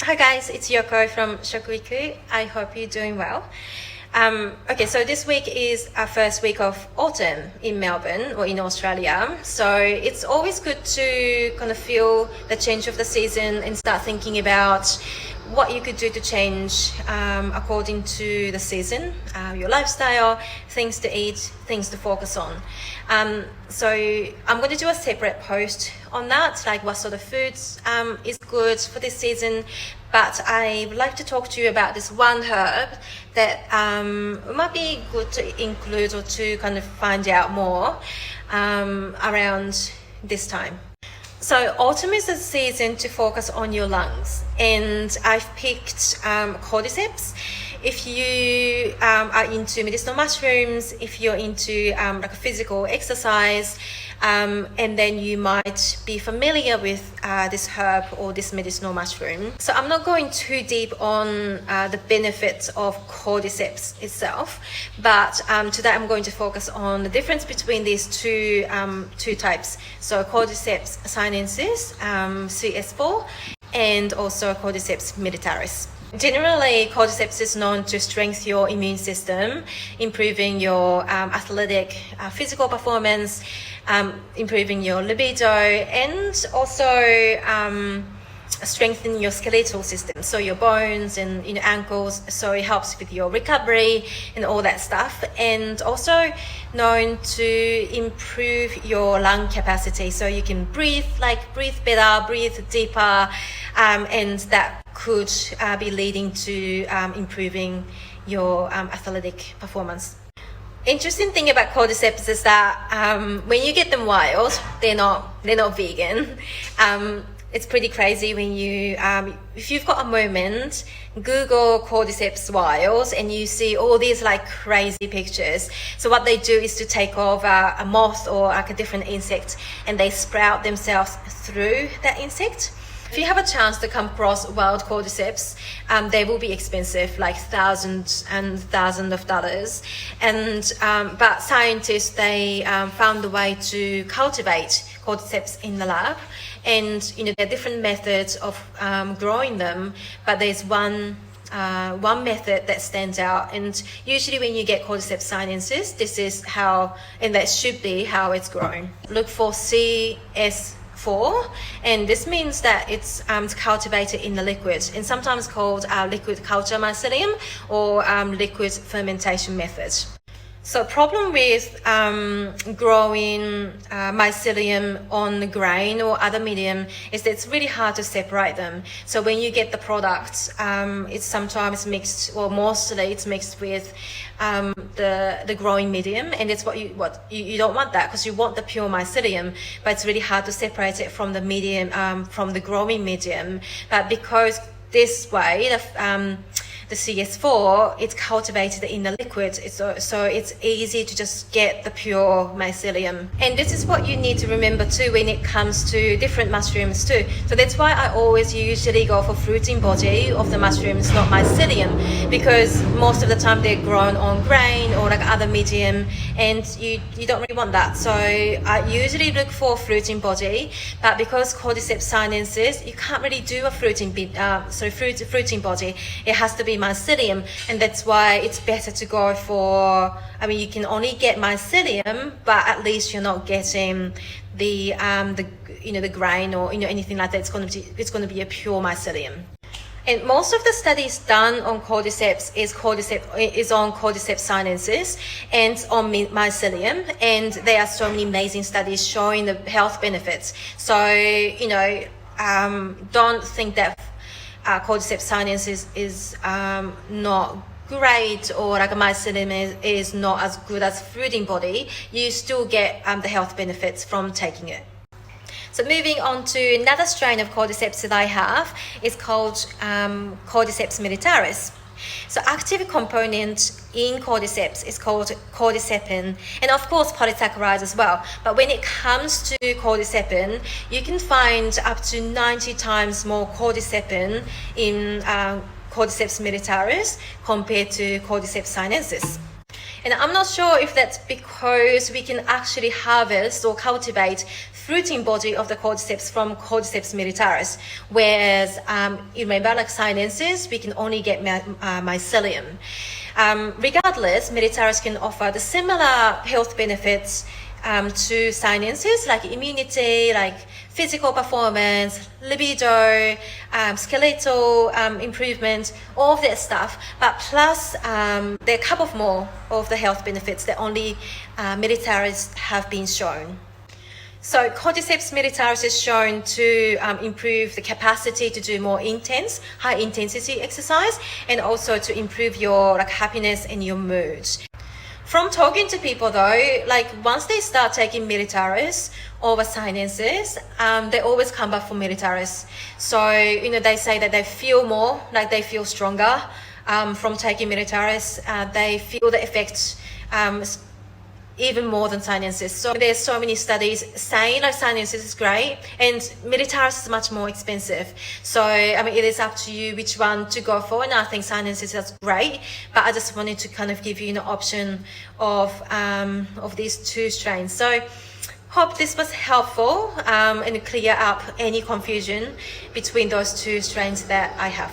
Hi guys, it's Yoko from Shokuiku. I hope you're doing well. Okay, so this week is our first week of autumn in Melbourne or in Australia. So it's always good to kind of feel the change of the season and start thinking about what you could do to change according to the season, your lifestyle, things to eat, things to focus on. So I'm going to do a separate post on that, like what sort of foods is good for this season. But I would like to talk to you about this one herb that might be good to include or to kind of find out more around this time. So autumn is a season to focus on your lungs, and I've picked cordyceps. If you are into medicinal mushrooms, if you're into like a physical exercise, and then you might be familiar with this herb or this medicinal mushroom. So I'm not going too deep on the benefits of cordyceps itself, but today I'm going to focus on the difference between these two types. So cordyceps sinensis, CS4, and also cordyceps militaris. Generally, cordyceps is known to strengthen your immune system, improving your athletic physical performance, improving your libido, and also strengthen your skeletal system, so your bones and ankles. So it helps with your recovery and all that stuff, and also known to improve your lung capacity, so you can breathe better, breathe deeper, and that could be leading to improving your athletic performance. Interesting thing about cordyceps is that when you get them wild, they're not vegan. It's pretty crazy when you, if you've got a moment, Google cordyceps wild and you see all these like crazy pictures. So what they do is to take over a moth or like a different insect, and they sprout themselves through that insect. If you have a chance to come across wild cordyceps, they will be expensive, like thousands and thousands of dollars. And but scientists, they found a way to cultivate cordyceps in the lab, and there are different methods of growing them, but there's one method that stands out, and usually when you get cordyceps sinensis, this is how, and that should be how it's grown. Look for CS4, and this means that it's cultivated in the liquid, and sometimes called liquid culture mycelium or liquid fermentation method. So problem with growing mycelium on the grain or other medium is that it's really hard to separate them. So when you get the product, it's sometimes mixed, or mostly it's mixed with the growing medium, and it's what you don't want that, because you want the pure mycelium, but it's really hard to separate it from the medium, from the growing medium. But because this way, the CS4, it's cultivated in the liquid, so it's easy to just get the pure mycelium. And this is what you need to remember too when it comes to different mushrooms too. So that's why I always usually go for fruiting body of the mushrooms, not mycelium, because most of the time they're grown on grain or like other medium, and you don't really want that. So I usually look for fruiting body, but because cordyceps sinensis, you can't really do a fruiting body. It has to be mycelium, and that's why it's better to go for, you can only get mycelium, but at least you're not getting the grain or anything like that. It's going to be a pure mycelium. And most of the studies done on cordyceps is on cordyceps sinensis and on mycelium, and there are so many amazing studies showing the health benefits. So don't think that cordyceps sinensis is not great, or like mycelium is not as good as fruiting body. You still get the health benefits from taking it. So moving on to another strain of cordyceps that I have is called cordyceps militaris. So active component in cordyceps is called cordycepin, and of course polysaccharides as well. But when it comes to cordycepin, you can find up to 90 times more cordycepin in cordyceps militaris compared to cordyceps sinensis. And I'm not sure if that's because we can actually harvest or cultivate fruiting body of the cordyceps from Cordyceps militaris, whereas remember, like sinensis, we can only get mycelium. Regardless, militaris can offer the similar health benefits to sinensis, like immunity, like physical performance, libido, skeletal improvement, all of that stuff. But plus, there are a couple of more of the health benefits that only militaris have been shown. So Cordyceps militaris is shown to improve the capacity to do more intense, high intensity exercise, and also to improve your happiness and your mood. From talking to people though, like once they start taking militaris over sinensis, they always come back for militaris. So, they say that they feel more, like they feel stronger from taking militaris. They feel the effects even more than sinensis. So there's so many studies saying like sinensis is great and militaris is much more expensive. So it is up to you which one to go for, and I think sinensis is great, but I just wanted to kind of give you an option of these two strains. So hope this was helpful and clear up any confusion between those two strains that I have.